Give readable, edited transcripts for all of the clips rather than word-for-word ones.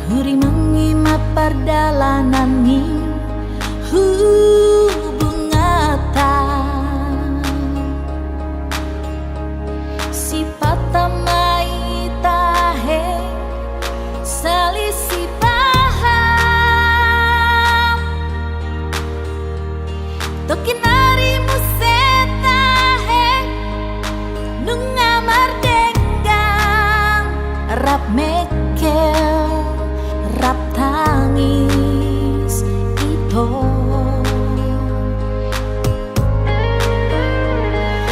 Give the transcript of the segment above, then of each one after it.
Huri mengimat perdalanan ni hubungatan sifat tamai tahe selisih paham tokinari musetahe nunga mardenggang rap mekel rap tangis itu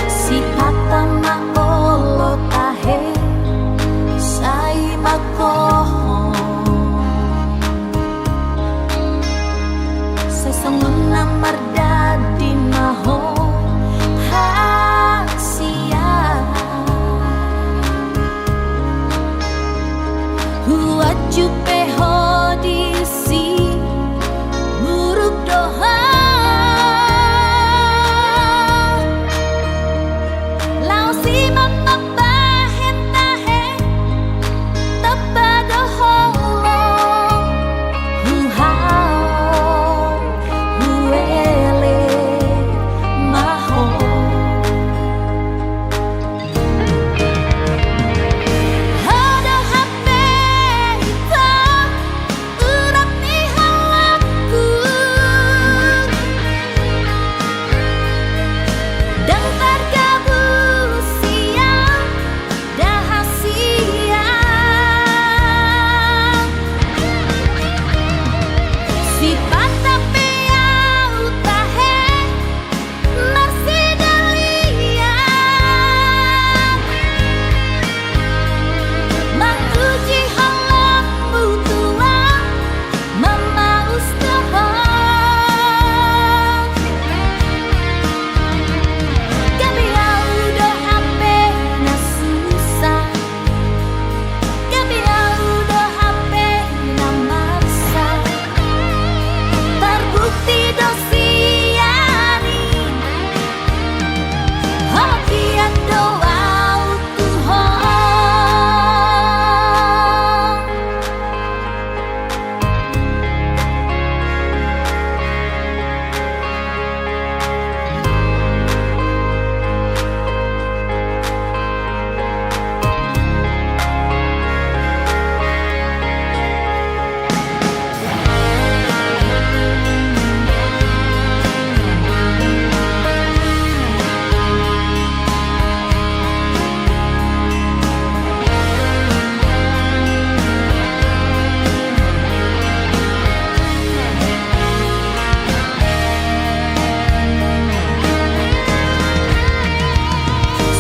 sifat tama olo tahe sai makoho sesongon namar dadi maho hasia huaju peho disi muruk doha lau si mamabahen tahe tabado holo huhao huele maho hodo hape ito urap ni halaku dan tergabu siang dahasia sifat tapi au tahe marsidalia menguji halam butuan memaus dohong kami audo hape na susah kami audo hape na maksa terbukti dosiani hokian doa Tuhan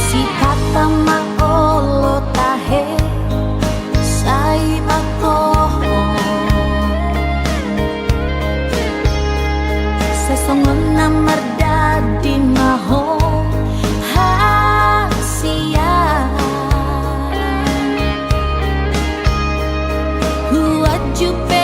sifat tama olo tahe sai makoho sesongon namar dadi maho hasia huaju pe